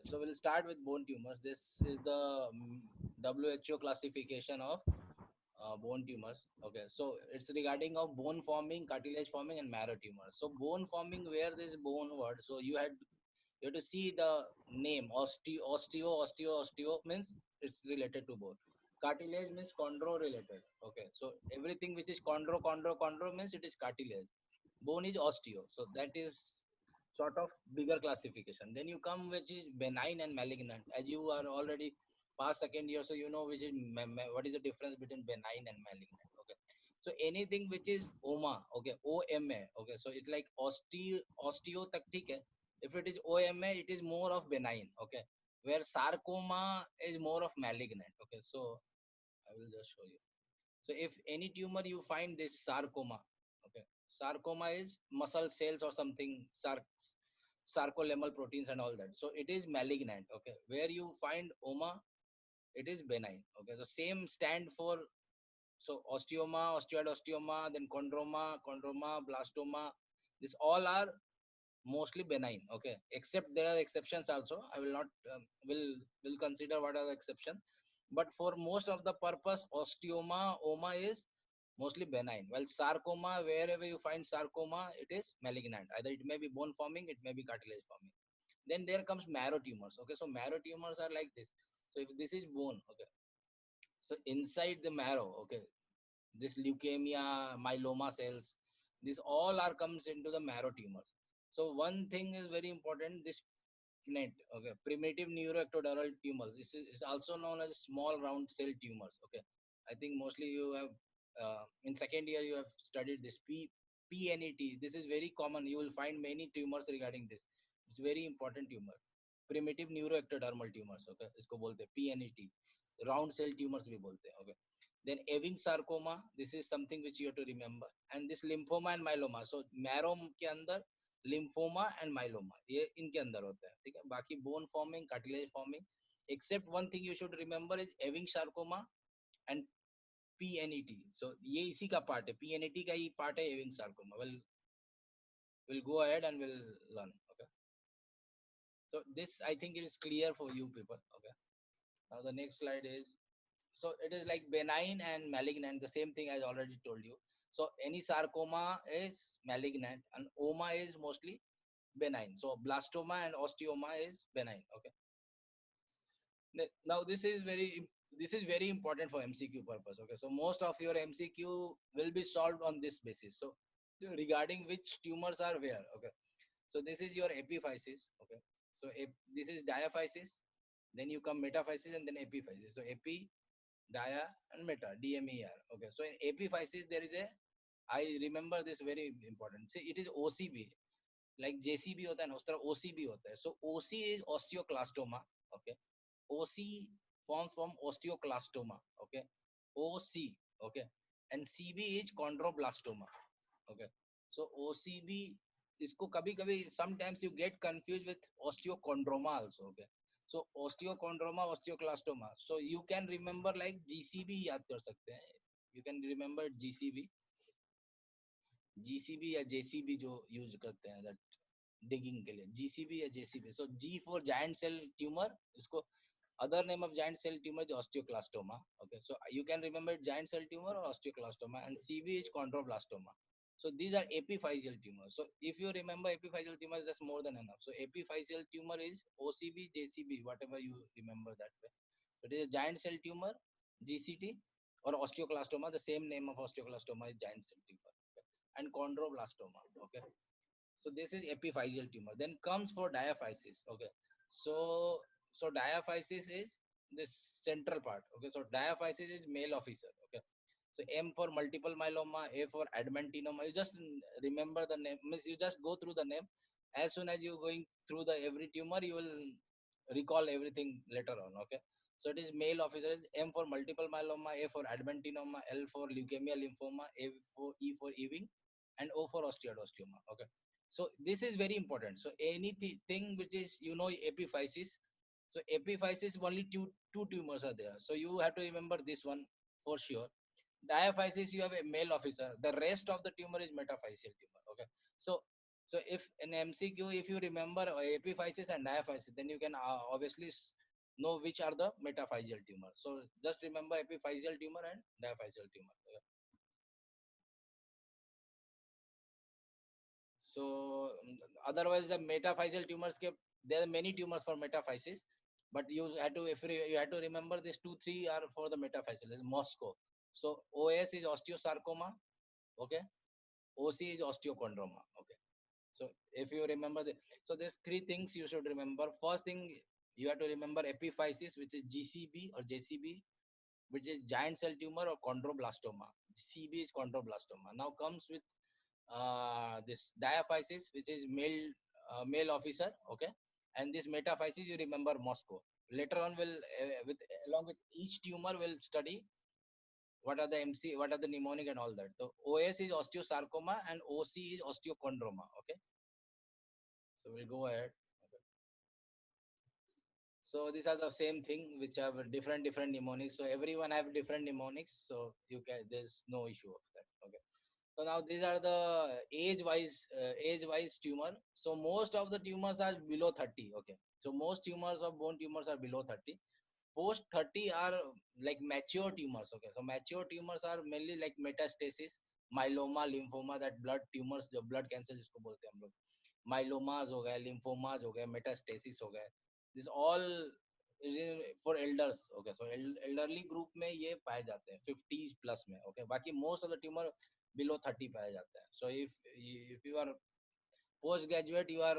So we'll start with bone tumors. This is the WHO classification of bone tumors. Okay, so it's regarding of bone forming, cartilage forming, and marrow tumors. So bone forming, where this bone word. So you have to see the name osteo means it's related to bone. Cartilage means chondro related. Okay, so everything which is chondro means it is cartilage. Bone is osteo, so that is sort of bigger classification. Then you come which is benign and malignant. As you are already past second year, so you know which is what is the difference between benign and malignant. Okay, so anything which is oma, okay, OMA, okay, so it's like osteo tak theek hai. If it is OMA, it is more of benign. Okay, where sarcoma is more of malignant. Okay, so I will just show you. So if any tumor you find this sarcoma, okay, sarcoma is muscle cells or something, sarcolemmal proteins and all that. So it is malignant. Okay, where you find oma, it is benign. Okay, so same stand for, so osteoma, osteoid osteoma, then chondroma, blastoma. This all are mostly benign. Okay, except there are exceptions also. I will not will consider what are the exceptions, but for most of the purpose, oma is mostly benign, while sarcoma, wherever you find sarcoma, it is malignant. Either it may be bone forming, it may be cartilage forming. Then there comes marrow tumors. Okay, so marrow tumors are like this. So if this is bone, okay, so inside the marrow, okay, this leukemia, myeloma cells, this all are comes into the marrow tumors. So one thing is very important, this PNET, okay, primitive neuroectodermal tumors. This is also known as small round cell tumors. Okay, I think mostly you have in second year you have studied this PNET. This is very common. You will find many tumors regarding this. It's very important tumor. Primitive neuroectodermal tumors. Okay, इसको बोलते हैं PNET. Round cell tumors भी बोलते हैं. Okay. Then Ewing sarcoma. This is something which you have to remember. And this lymphoma and myeloma. So marrow के अंदर lymphoma and myeloma ये इनके अंदर होता है. ठीक है, बाकी bone forming, cartilage forming, except one thing you should remember is Ewing sarcoma and PNET. So ये इसी का पार्ट है, पीएनईटी का ही पार्ट है एविंग sarcoma. We'll go ahead and we'll learn. Okay, so this I think it is clear for you people. Okay, now the next slide is, so it is like benign and malignant, the same thing I already told you. So any sarcoma is malignant and oma is mostly benign. So blastoma and osteoma is benign. Okay, now this is very important for MCQ purpose. Okay, so most of your MCQ will be solved on this basis. So regarding which tumors are where. Okay, so this is your epiphysis. Okay, so this is diaphysis, then you come metaphysis and then epiphysis. So epi, dia and meta, DMER. Okay, so in epiphysis there is a, I remember this very important. See, it is OCB, like JCB होता है ना, उस तरह OCB होता है. So OC is osteoclastoma. Okay, OC forms from osteoclastoma. Okay, OC. Okay, and CB is chondroblastoma. Okay, so OCB, इसको कभी कभी sometimes you get confused with osteochondroma also. Okay, so osteochondroma, osteoclastoma. So you can remember like GCB याद कर सकते हैं. You can remember GCB या JCB जो use करते हैं that digging के लिए, GCB या JCB. So G for giant cell tumor, इसको other name of giant cell tumor is osteoclastoma. Okay, so you can remember giant cell tumor or osteoclastoma, and CB is chondroblastoma. So these are epiphyseal tumors. So if you remember epiphyseal tumors, that's more than enough. So epiphyseal tumor is OCB, JCB, whatever you remember that way. So it is a giant cell tumor, GCT, or osteoclastoma. The same name of osteoclastoma is giant cell tumor. Okay, and chondroblastoma. Okay, so this is epiphyseal tumor. Then comes for diaphysis. Okay, so diaphysis is this central part. Okay, so diaphysis is male officer. Okay, so M for multiple myeloma, A for adenocarcinoma. You just remember the name, means you just go through the name. As soon as you going through the every tumor, you will recall everything later on. Okay, so it is male officers. M for multiple myeloma, A for adenocarcinoma, L for leukemia lymphoma, E for Ewing, and O for osteoid osteoma. Okay, so this is very important. So anything which is, you know, epiphysis. So epiphysis only two tumors are there. So you have to remember this one for sure. Diaphysis, you have a male officer. The rest of the tumor is metaphyseal tumor. Okay, so So if in MCQ, if you remember epiphysis and diaphysis, then you can obviously know which are the metaphyseal tumor. So just remember epiphyseal tumor and diaphyseal tumor. Okay. So otherwise the metaphyseal tumors ke, there are many tumors for metaphysis, but you had to, if you had to remember these 2 3 are for the metaphyseal. Is Moscow. So OS is osteosarcoma, okay. OC is osteochondroma, okay. So if you remember the, so there's 3 things you should remember. First thing, you have to remember epiphysis, which is GCB or JCB, which is giant cell tumor or chondroblastoma. CB is chondroblastoma. Now comes with this diaphysis, which is male officer, okay. And this metaphysis, you remember Moscow. Later on, will with along with each tumor, will study what are the MC, what are the mnemonic and all that. So OS is osteosarcoma and OC is osteochondroma, okay. So we'll go ahead. Okay. So these are the same thing which have different mnemonics. So everyone have different mnemonics. So you can, there's no issue of that. Okay. So now these are the age-wise tumor. So most of the tumors are below 30. Okay. So most tumors of bone tumors are below 30. Post 30 are like mature tumors. Okay. So mature tumors are mainly like metastasis, myeloma, lymphoma, that blood tumors, जो blood cancer जिसको बोलते हैं हम लोग, mylomas हो गए, lymphomas हो गए, metastasis हो गए. This all is for elders. Okay. So elderly group में ये पाए जाते हैं 50s plus में. Okay. बाकी most of the tumor below 30 पाया जाता है. So if you are postgraduate, you are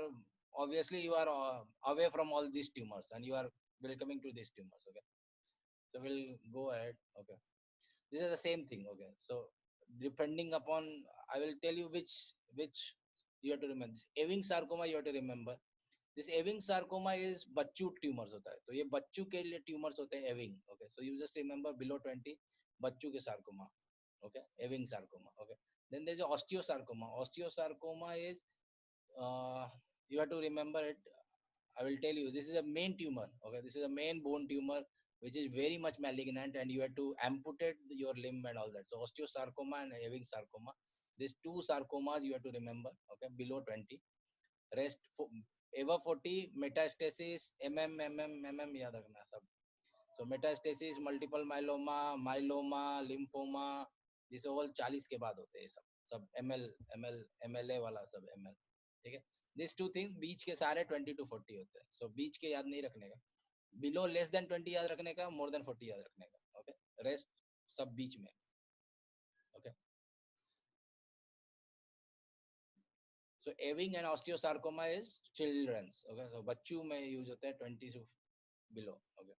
obviously you are away from all these tumors and you are welcoming to these tumors. Okay. So we'll go ahead. Okay. This is the same thing. Okay. So depending upon, I will tell you which you have to remember. This Ewing sarcoma you have to remember. This Ewing sarcoma is Bachchu tumors होता है. तो ये बच्चू के लिए tumors होते हैं Ewing. Okay. So you just remember below 20 बच्चू के sarcoma. Okay. Ewing sarcoma. Okay. Then there's osteosarcoma. Osteosarcoma is you have to remember it. I will tell you, this is a main tumor. Okay, this is a main bone tumor which is very much malignant, and you have to amputate your limb and all that. So osteosarcoma and Ewing sarcoma, these 2 sarcomas you have to remember. Okay, below 20. Rest above 40 metastasis, याद रखना सब. So metastasis, multiple myeloma, lymphoma, this all 40 के बाद होते हैं सब MLA वाला सब ML. ठीक है. These 2 things बीच के सारे 20 to 40 होते हैं. So बीच के याद नहीं रखने का. Below less than 20 याद रखने का, more than 40 याद रखने का. Okay. Rest सब बीच में. Okay. So Ewing and osteosarcoma is children's. Okay. So बच्चों में use होता है 20 to below. Okay.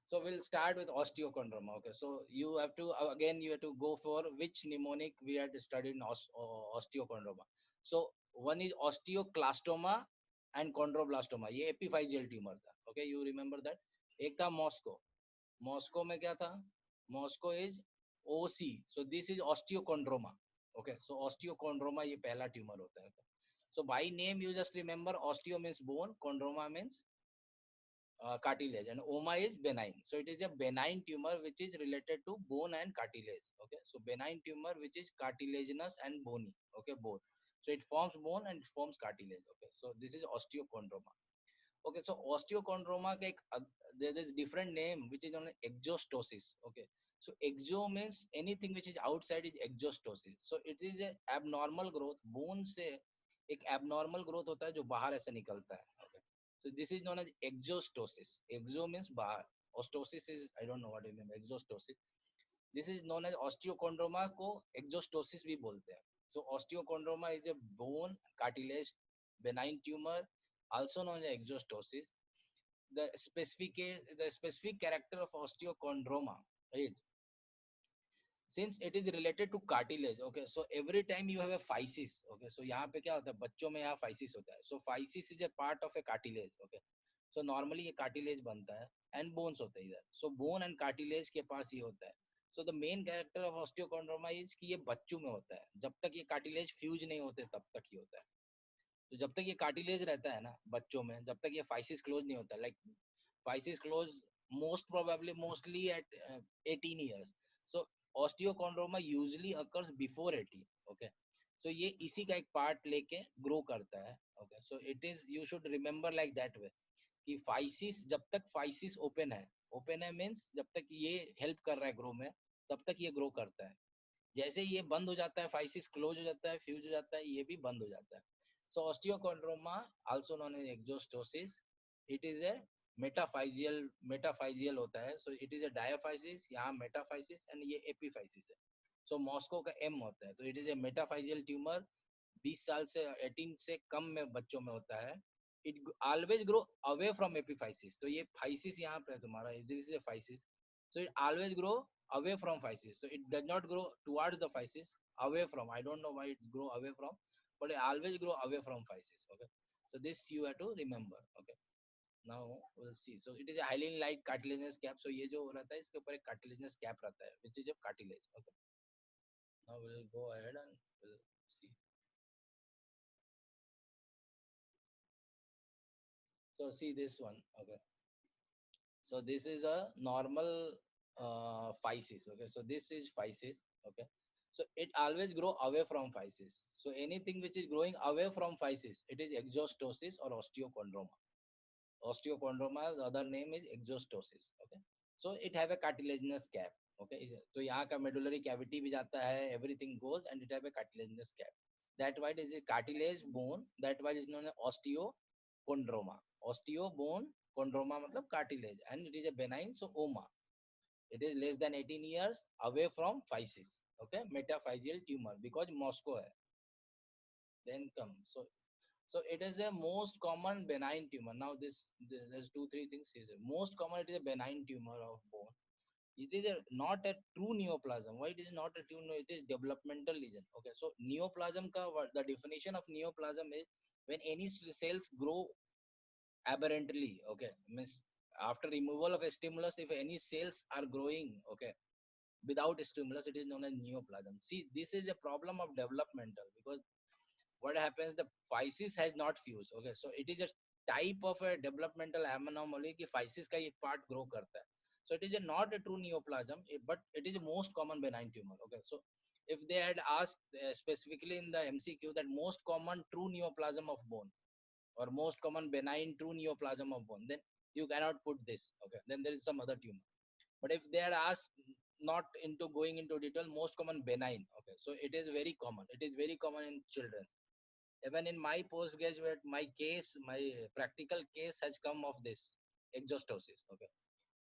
So we'll start with osteochondroma. Okay, so you have to again you have to go for which mnemonic we had studied in osteochondroma. So one is osteoclastoma and chondroblastoma. ये epiphyseal tumor था. Okay, you remember that. एक था Moscow. Moscow में क्या था? Moscow is OC. So this is osteochondroma. Okay, so osteochondroma ये पहला tumor होता है. So by name you just remember osteo means bone, chondroma means cartilage, and oma is benign. So it is a benign tumor which is related to bone and cartilage. Okay, so benign tumor which is cartilaginous and bony. Okay, both. So it forms bone and it forms cartilage. Okay, so this is osteochondroma. Okay, so osteochondroma there is different name which is known as exostosis. Okay, so exo means anything which is outside is exostosis. So it is a abnormal growth. Bone से एक abnormal growth होता है जो बाहर ऐसे निकलता है. Okay. So this is known as exostosis. Exo means bahar. Ostosis is, I don't know what you mean. Exostosis. This is known as osteochondroma को exostosis भी बोलते हैं. So osteochondroma is a bone cartilage benign tumor, also known as exostosis. The specific character of osteochondroma is, since it is related to cartilage. Okay, so every time you have a physis. Okay, so यहाँ पे क्या होता है, बच्चों में यहाँ physis होता है. So physis is a part of a cartilage. Okay, so normally ये cartilage बनता है and bones होते हैं इधर. So bone and cartilage के पास ये होता है. So the main character of osteochondroma is कि ये बच्चों में होता है. जब तक ये cartilage fuse नहीं होते तब तक ही होता है. तो जब तक ये cartilage रहता है ना बच्चों में, जब तक ये physis close नहीं होता, like physis close mostly at 18 years. So osteochondroma usually occurs before 80. Okay, so ये इसी का एक पार्ट लेके ग्रो करता है. Okay, so it is, you should remember like that way कि फाइसिस, जब तक फाइसिस ओपन है मीन्स जब तक ये हेल्प कर रहा है ग्रो में, तब तक ये ग्रो करता है. जैसे ये बंद हो जाता है, फाइसिस क्लोज हो जाता है, फ्यूज हो जाता है, ये भी बंद हो जाता है. So osteochondroma also known as exostosis, it is a metaphyseal होता है. So it is a diaphysis, यहाँ मेटाफाइसिस, एंड ये एपीफाइसिस है. सो मॉस्को का एम होता है, तो it is a metaphyseal tumor. 20 साल से 18 से कम में बच्चों में होता है. It always grow away from epiphysis. तो ये फाइसिस यहाँ पे है तुम्हारा, this is a physis. So it always grow away from physis. So it does not grow towards the physis, away from. I don't know why it grow away from, but it always grow away from physis. Okay, so this you have to remember. Okay, now we'll see. So it is a highly light cartilaginous cap. So ये जो रहता है इसके ऊपर एक cartilaginous cap रहता है, which is a cartilage. Okay, now we'll go ahead and we'll see. So see this one. Okay, so this is a normal physis. Okay, so this is physis. Okay, so it always grow away from physis. So anything which is growing away from physis, it is exostosis or osteochondroma. Osteochondroma, the other name is exostosis. Okay, so it have a cartilaginous cap. Okay, तो यहाँ का medullary cavity भी जाता है, everything goes, and it have a cartilaginous cap. That why it is a cartilage bone. That why it is known as osteochondroma. Osteo bone, chondroma मतलब cartilage, and it is a benign, so oma. It is less than 18 years away from physis. Okay, metaphyseal tumor because Moscow hai. Then come. So it is a most common benign tumor. Now there's two three things. Is most common, it is a benign tumor of bone. It is not a true neoplasm. Why it is not a true? It is developmental lesion. Okay, so neoplasm ka the definition of neoplasm is when any cells grow aberrantly. Okay, means after removal of a stimulus, if any cells are growing, okay, without stimulus, it is known as neoplasm. See, this is a problem of developmental because what happens, the physis has not fused. Okay, so it is a type of a developmental anomaly ki physis ka ek part grow karta hai. So it is not a true neoplasm, but it is a most common benign tumor. Okay, so if they had asked specifically in the MCQ that most common true neoplasm of bone or most common benign true neoplasm of bone, then you cannot put this. Okay, then there is some other tumor. But if they are asked not into going into detail, most common benign. Okay, so it is very common. It is very common in children. Even in my postgraduate, my practical case has come of this exostosis. Okay,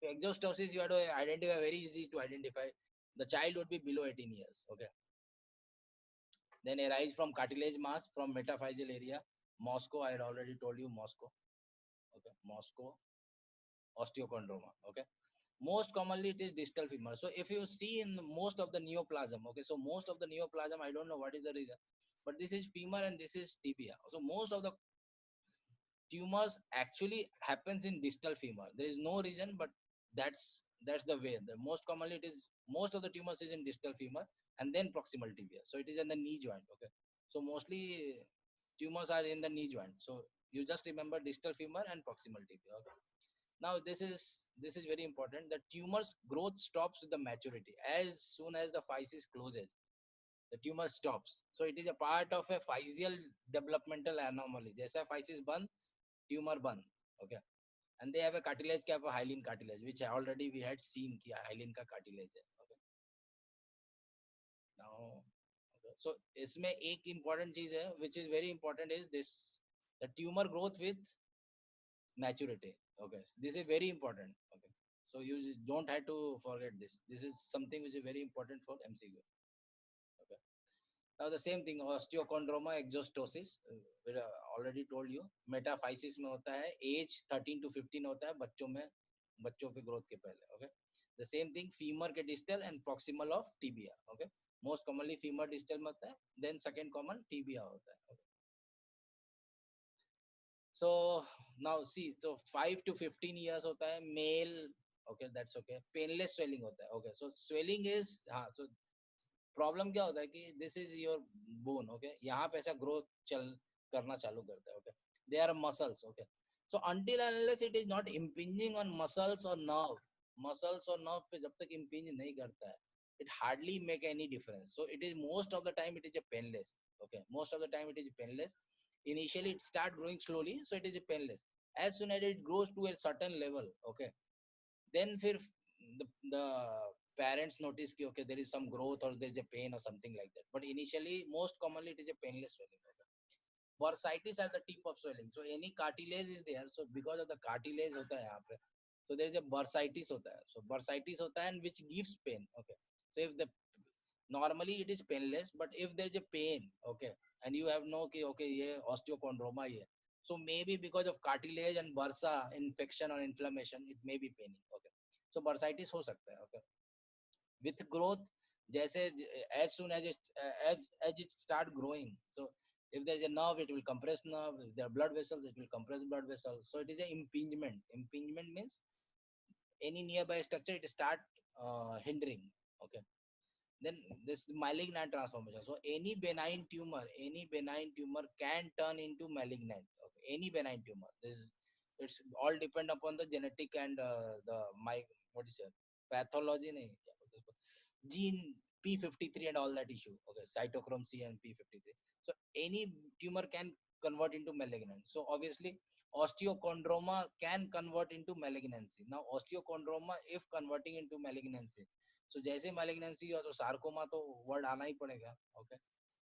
so exostosis you have to identify, very easy to identify. The child would be below 18 years. Okay, then arise from cartilage mass from metaphyseal area. Moscow, I had already told you Moscow. Okay, Moscow osteochondroma. Okay, most commonly it is distal femur. So if you see in most of the neoplasm, okay, so most of the neoplasm, I don't know what is the reason, but this is femur and this is tibia. So most of the tumors actually happens in distal femur. There is no reason, but that's the way. The most commonly it is, most of the tumors is in distal femur and then proximal tibia. So it is in the knee joint. Okay, so mostly tumors are in the knee joint. So you just remember distal femur and proximal tibia. Okay. Now this is very important. The tumor's growth stops with the maturity. As soon as the physis closes, the tumor stops. So it is a part of a physial developmental anomaly. जैसा physis बंद, tumor बंद. Okay, and they have a cartilage cap, a hyaline cartilage, which already we had seen कि hyaline का cartilage है. Okay, now okay. So इसमें एक important चीज है, which is very important, is this: the tumor growth with maturity. Okay, this is very important. Okay, so you don't have to forget this. This is something which is very important for MCQ. Okay, now the same thing, osteochondroma exostosis, we already told you. Metaphysis में होता है, age 13 to 15 होता है बच्चों में, बच्चों के growth के पहले. Okay, the same thing femur के distal and proximal of tibia. Okay, most commonly femur distal में होता है, then second common tibia होता है. Okay. So now see, so 5 to 15 years होता है male. Okay, that's okay. Painless swelling होता है. Okay, so swelling is, हाँ, so प्रॉब्लम क्या होता है कि this is your bone. Okay, यहाँ पे ऐसा ग्रोथ करना चालू करता है. Okay, they are muscles. Okay, so until unless it is not impinging on muscles और नर्व पे जब तक इम्पिंज नहीं करता है, it hardly make any difference. So it is most of the time it is a painless. Okay, most of the time it is painless. Initially it start growing slowly, so it is a painless. As soon as it grows to a certain level, okay, then फिर the parents notice कि okay there is some growth or there is a pain or something like that. But initially most commonly it is a painless swelling. Okay? Bursitis are the tip of swelling. So any cartilage is there. So because of the cartilage होता है यहाँ पे, so there is a bursitis होता है. So bursitis होता है and which gives pain. Okay. So if the normally it is painless, but if there is a pain, okay, and you have no कि okay ये osteochondroma ये, so maybe because of cartilage and bursa infection or inflammation, it may be paining. Okay. So bursitis हो सकता है. Okay. With growth, जैसे as soon as it start growing, so if there is a nerve it will compress nerve, if there are blood vessels it will compress blood vessels, so it is a impingement means any nearby structure it start hindering. Okay. Then this malignant transformation, so any benign tumor can turn into malignant. Okay. Any benign tumor, it's all depend upon the genetic and the my what is it pathology nahi, क्या बोलते हैं उसको? Gene P53 and all that issue. Okay, cytochrome C and P53. So any tumor can convert into malignant. So obviously osteochondroma can convert into malignancy. Now osteochondroma if converting into malignancy, so जैसे malignancy हो तो sarcoma तो word आना ही पड़ेगा. Okay.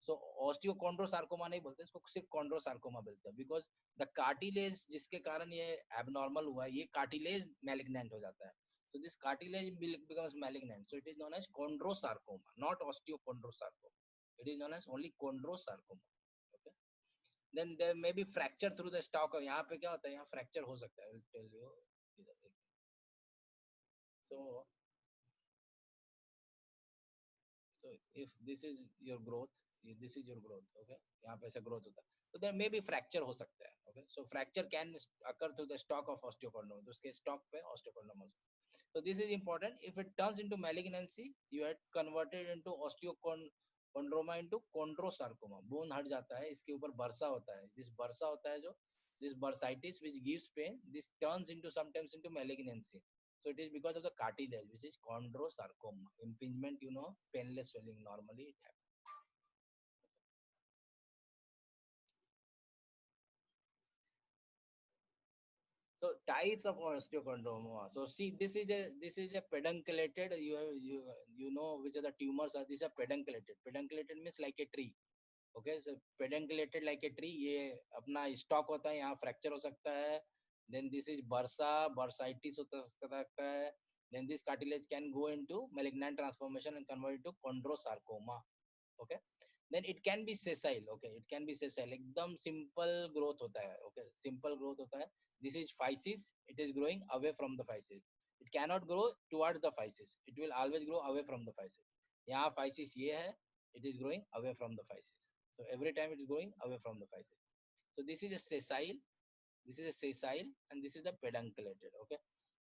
So osteochondrosarcoma नहीं बोलते, इसको सिर्फ chondrosarcoma बोलते हैं, because the cartilage जिसके कारण ये abnormal हुआ है, ये cartilage malignant हो जाता है. So this cartilage becomes malignant. So it is known as chondrosarcoma, not osteochondrosarcoma. It is known as only chondrosarcoma. Okay. Then there may be fracture through the stalk. यहाँ पे क्या होता है, यहाँ fracture हो सकता है. I will tell you. So so if this is your growth, this is your growth. Okay. यहाँ पे ऐसा growth होता है. So there may be fracture हो सकता है. Okay. So fracture can occur through the stalk of osteochondroma. तो उसके stalk पे osteochondroma. So this is important. If it turns into malignancy, you had converted into osteochondroma into chondrosarcoma. Bone हट जाता है, इसके ऊपर बरसा होता है. This बरसा होता है जो this bursitis which gives pain, this turns into sometimes into malignancy. So it is because of the cartilage, which is chondrosarcoma. Impingement, you know, painless swelling normally it happens. So types of osteochondroma. So see, this is a pedunculated. You know which are the tumors are. These are pedunculated. Pedunculated means like a tree. Okay, so pedunculated like a tree. ये अपना stock होता है, यहाँ fracture हो सकता है. Then this is bursitis हो सकता है. Then this cartilage can go into malignant transformation and convert into chondrosarcoma. Okay. Then it can be sessile. Okay, it can be sessile. एकदम simple growth होता है. Okay, simple growth होता है. This is physis. It is growing away from the physis. It cannot grow towards the physis. It will always grow away from the physis. यहाँ physis ये है. It is growing away from the physis. So every time it is going away from the physis. So this is a sessile. This is a sessile, and this is a pedunculated. Okay.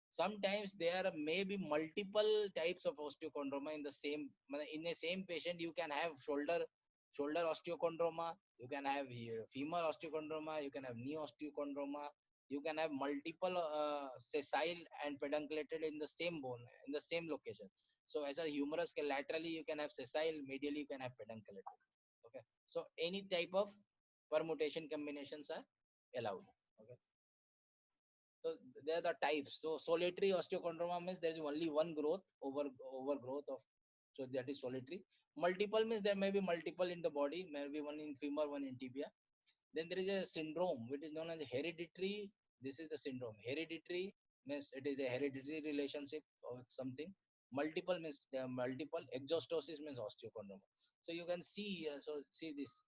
Sometimes there may be multiple types of osteochondroma in a same patient. You can have shoulder osteochondroma, you can have femur osteochondroma, you can have knee osteochondroma, you can have multiple sessile and pedunculated in the same bone, in the same location. So as a humerus laterally you can have sessile, medially you can have pedunculated. Okay. So any type of permutation combinations are allowed. Okay. So there are the types. So solitary osteochondroma means there is only one growth, overgrowth of, so that is solitary. Multiple means there may be multiple in the body, maybe one in femur, one in tibia. Then there is a syndrome which is known as hereditary. This is the syndrome. Hereditary means it is a hereditary relationship or something. Multiple means there are multiple. Exostosis means osteochondroma. So you can see here. So see this.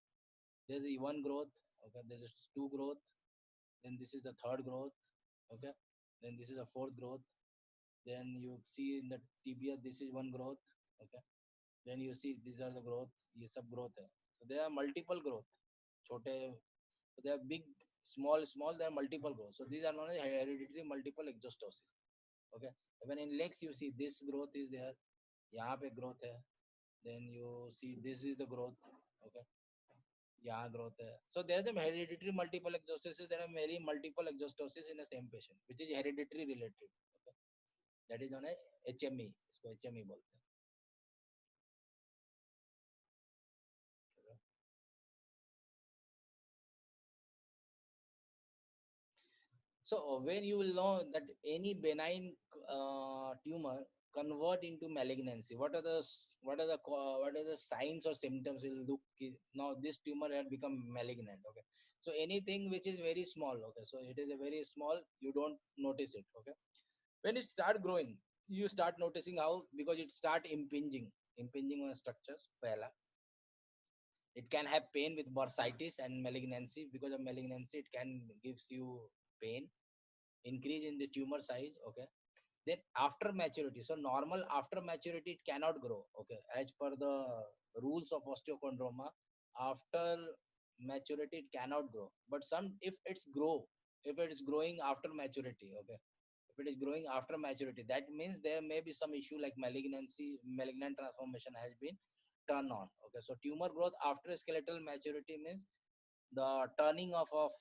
There is one growth. Okay. There is two growth. Then this is the third growth. Okay. Then this is the fourth growth. Then you see in the tibia this is one growth. Okay. Then you see these are the growth. ये सब growth है. So there are multiple growth. छोटे, so they are big, small. There are multiple growth. So these are known as hereditary multiple exostosis. Okay. Even in legs you see this growth is there. यहाँ पे growth है. Then you see this is the growth. Okay. यहाँ growth है. So there is a hereditary multiple exostosis. There are very multiple exostosis in the same patient, which is hereditary related. Okay. That is known as HME. इसको HME बोलते हैं. So when you will know that any benign tumor convert into malignancy, what are the signs or symptoms will look now this tumor had become malignant. Okay, so anything which is very small, okay, so it is a very small, you don't notice it. Okay, when it start growing, you start noticing how, because it start impinging on structures. Pehla, it can have pain with bursitis and malignancy. Because of malignancy, it can gives you pain, increase in the tumor size. Okay, then after maturity, so normal after maturity it cannot grow. Okay, as per the rules of osteochondroma, after maturity it cannot grow. But some, if it is growing after maturity, okay, if it is growing after maturity, that means there may be some issue like malignant transformation has been turned on. Okay, so tumor growth after skeletal maturity means the turning off of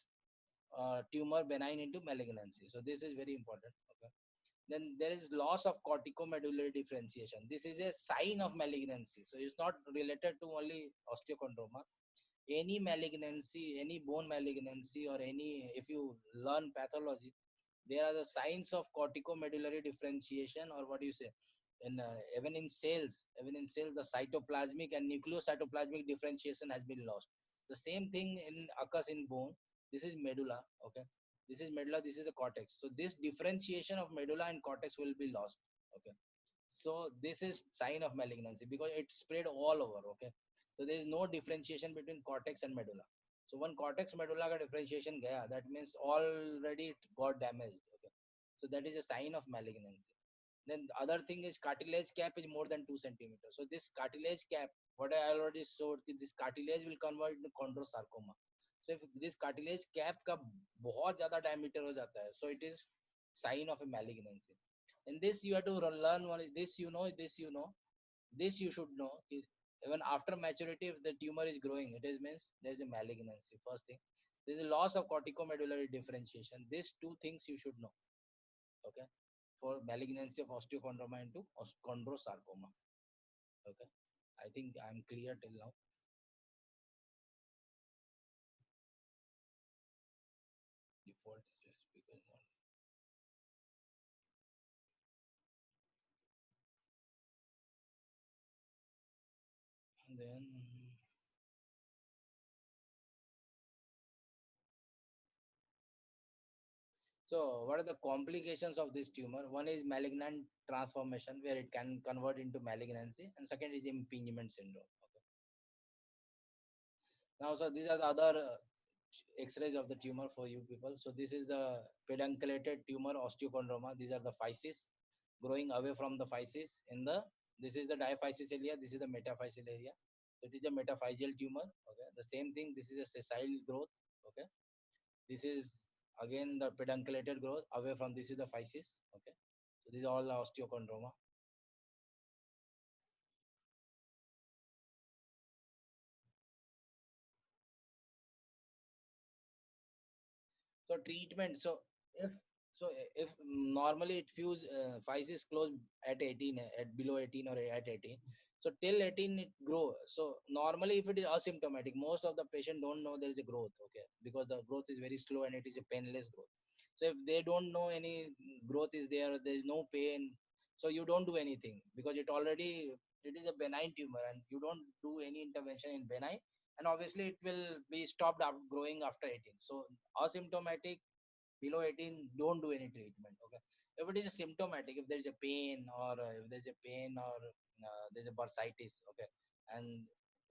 tumor benign into malignancy. So this is very important. Okay, then there is loss of corticomedullary differentiation. This is a sign of malignancy. So it's not related to only osteochondroma. Any malignancy, any bone malignancy, or any, if you learn pathology, there are the signs of corticomedullary differentiation, or what do you say? And even in cells, the cytoplasmic and nucleocytoplasmic differentiation has been lost. The same thing occurs in bone. This is medulla. Okay, this is medulla. This is the cortex. So this differentiation of medulla and cortex will be lost. Okay, so this is sign of malignancy because it spread all over. Okay, so there is no differentiation between cortex and medulla. So when cortex medulla ka differentiation gaya, that means already it got damaged. Okay, so that is a sign of malignancy. Then the other thing is cartilage cap is more than 2 centimeters. So this cartilage cap, what I already showed, this cartilage will convert into chondrosarcoma. So if this cartilage cap का बहुत ज़्यादा diameter हो जाता है, so it is sign of a malignancy. And this you have to learn one. This you should know. Even after maturity, if the tumor is growing, it is means there is a malignancy. First thing, there is a loss of corticomedullary differentiation. These two things you should know. Okay, for malignancy of osteochondroma into chondrosarcoma. Okay, I think I'm clear till now. Default speaker on. And then, so what are the complications of this tumor? One is malignant transformation, where it can convert into malignancy, and second is impingement syndrome. Okay. Now, so these are the other X-rays of the tumor for you people. So this is the pedunculated tumor osteochondroma. These are the physis growing away from the physis. This is the diaphysis area. This is the metaphyseal area. So it is a metaphyseal tumor. Okay. The same thing. This is a sessile growth. Okay. This is again the pedunculated growth away from, this is the physis. Okay. So these are all the osteochondroma. So treatment. If if normally it fuse physis close at 18, at below 18 or at 18. So till 18 it grow. So normally if it is asymptomatic, most of the patient don't know there is a growth. Okay, because the growth is very slow and it is a painless growth. So if they don't know any growth is there, there is no pain. So you don't do anything because it is a benign tumor and you don't do any intervention in benign, and obviously it will be stopped growing after 18. So asymptomatic below 18, don't do any treatment. Okay, if it is symptomatic, if there is a pain, or if there's a pain, or there's a bursitis, okay, and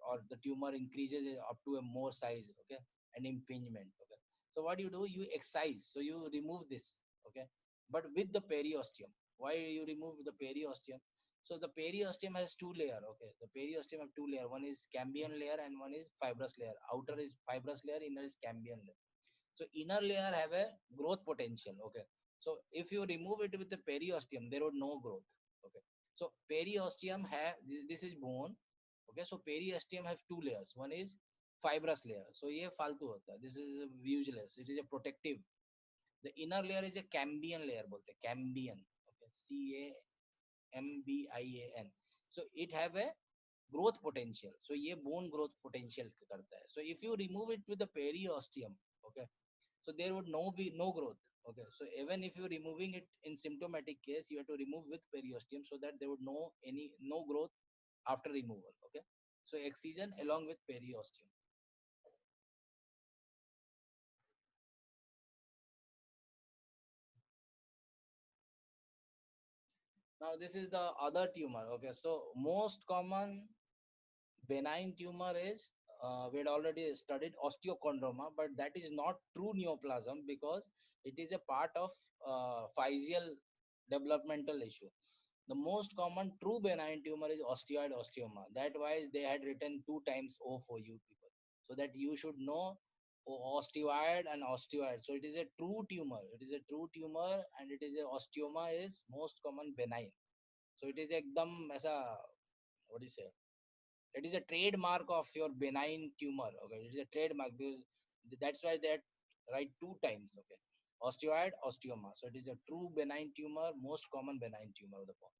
or the tumor increases up to a more size, okay, and impingement. Okay, so what you do, you excise, so you remove this. Okay, but with the periosteum. Why you remove the periosteum? So the periosteum has two layer. Okay, the periosteum have two layer. One is cambium layer and one is fibrous layer. Outer is fibrous layer, inner is cambium layer. So inner layer have a growth potential. Okay, so if you remove it with the periosteum, there would no growth. Okay, so periosteum have, this is bone. Okay, so periosteum have two layers. One is fibrous layer, so ये फालतू होता है. This is useless. It is a protective. The inner layer is a cambium layer बोलते हैं, cambium. Okay, CAMBIAN. So it have a growth potential. So ये bone growth potential करता है. So if you remove it with the periosteum, okay, so there would no growth. Okay, so even if you're removing it in symptomatic case, you have to remove with periosteum so that there would no growth after removal. Okay, so excision along with periosteum. Now this is the other tumor. Okay, so most common benign tumor is we had already studied osteochondroma, but that is not true neoplasm because it is a part of physial developmental issue. The most common true benign tumor is osteoid osteoma. That why they had written two times O for you people, so that you should know osteoid and osteoid. So it is a true tumor. It is a true tumor, and it is a osteoma is most common benign. So it is ekdam aisa, what do you say? It is a trademark of your benign tumor. Okay, it is a trademark because that's why they write two times. Okay, osteoid osteoma. So it is a true benign tumor, most common benign tumor of the bone,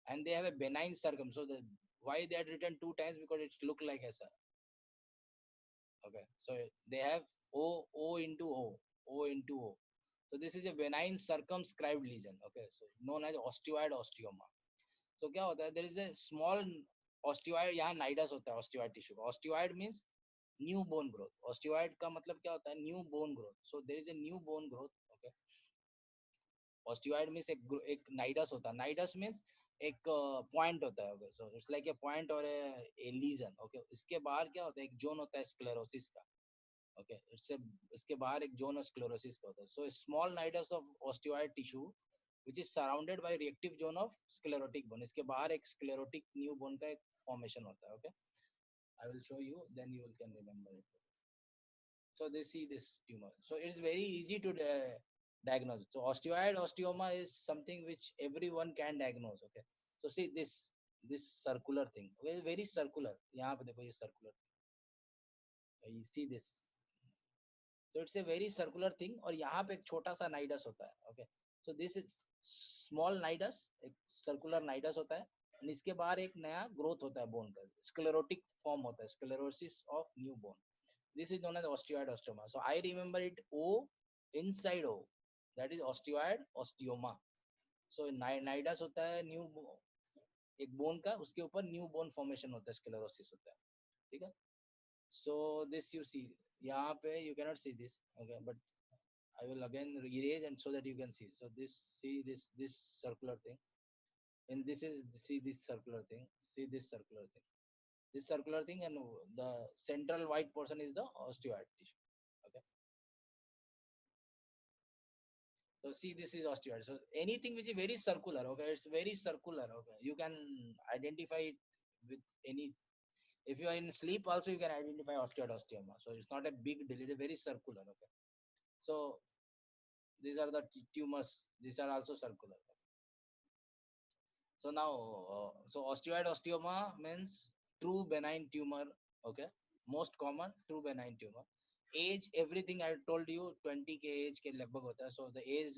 and they have a benign circum. So the why they had written two times because it look like a. Okay, so they have O into O into O. So this is a benign circumscribed lesion. Okay, so known as osteoid osteoma. So क्या होता है? There is a small osteoid, यहाँ nidus होता है osteoid tissue. Osteoid means new bone growth. Osteoid का मतलब क्या होता है? New bone growth. So there is a new bone growth. Okay. Osteoid means एक nidus होता है. Nidus means एक point होता है. Okay. So it's like a point or a lesion. Okay. इसके बाहर क्या होता है? एक zone होता है sclerosis का. Okay. इसके बाहर एक zone of sclerosis का होता है. So a small nidus of osteoid tissue which is surrounded by reactive zone of sclerotic bone. इसके बाहर एक sclerotic new bone का एक formation होता है. Okay. I will show you, then you can remember it. So they see this tumor. So it's very easy to diagnose. So osteoid osteoma is something which everyone can diagnose. Okay. So see this circular thing. Okay, very circular. यहाँ पे देखो ये circular thing. You see this. So it's a very circular thing. और यहाँ पे एक छोटा सा nidus होता है. Okay. So this is small nidus. एक circular nidus होता है. And इसके बाहर एक नया growth होता है bone का. Sclerotic form होता है. Sclerosis of new bone. This is known as osteoid osteoma. So I remember it O inside O. That is osteoid osteoma. So nidus होता है new एक bone का, उसके ऊपर new bone formation होता है, sclerosis होता है. ठीक है? So this you see. यहाँ पे you cannot see this. Okay, but I will again erase and so that you can see. So see this circular thing. And this is see this circular thing. See this circular thing. This circular thing, and the central white portion is the osteoid tissue. Okay. So see, this is osteoid. So anything which is very circular, okay, it's very circular. Okay, you can identify it with any. If you are in sleep, also you can identify osteoid osteoma. So it's not a big deal. It's very circular. Okay. So these are the tumors. These are also circular. So now, so osteoid osteoma means true benign tumor. Okay, most common true benign tumor. Age, everything I told you, 20 k age के लगभग होता है. So the age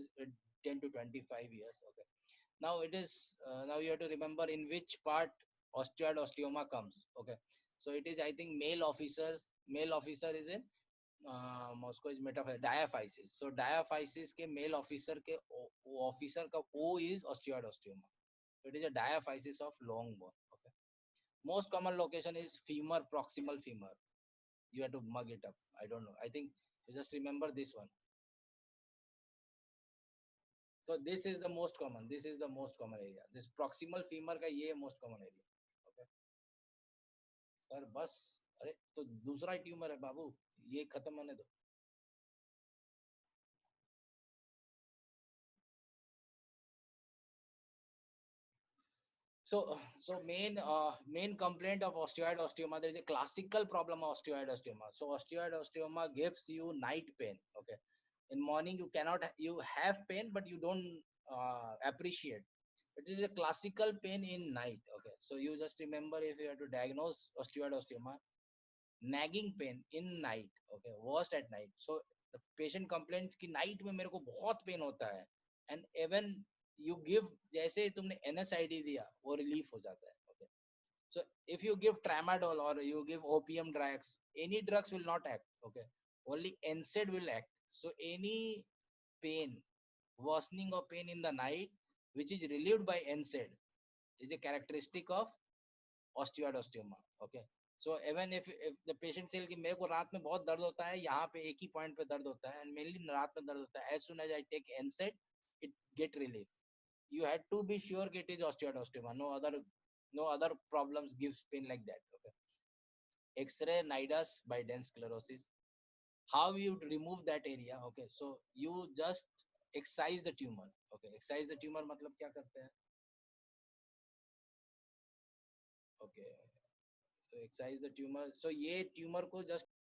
10 to 25 years. Okay. Now it is now you have to remember in which part osteoid osteoma comes. Okay. So it is I think male officers. Male officer is in Moscow is metaphor diaphysis. So diaphysis के male officer के officer का O is osteoid osteoma. So it is a diaphysis of long bone. Okay. Most common location is femur, proximal femur. You have to mug it up. I don't know. I think you just remember this one. So this is the most common. This is the most common area. This proximal femur का ये most common area. Okay. Sir बस अरे तो दूसरा tumour है बाबू ये खत्म होने दो. So main complaint of osteoid osteoma, there is a classical problem of osteoid osteoma. So osteoid osteoma gives you night pain. Okay, in morning you cannot you have pain but you don't appreciate. It is a classical pain in night. Okay, so you just remember if you have to diagnose osteoid osteoma, nagging pain in night. Okay, worst at night. So the patient complains कि night में मेरे को बहुत pain होता है, and even you give जैसे तुमने NSAID दिया वो relief हो जाता है. Okay, so if you give tramadol or you give opium drugs, any drugs will not act. Okay, only NSAID will act. So any pain, worsening of pain in the night, which is relieved by NSAID, is a characteristic of osteoid osteoma. Okay. So even if the patient say कि मेरे को रात में बहुत दर्द होता है, यहाँ पे एक ही point पे दर्द होता है, and mainly रात में दर्द होता है, as soon as I take NSAID, it get relief. You had to be sure it is osteoid osteoma. No other problems gives pain like that. Okay. X-ray nidus by dense sclerosis. How you remove that area? Okay. So you just excise the tumor. Okay. Excise the tumor मतलब क्या करते हैं? Okay. So excise the tumor. So ये tumor को just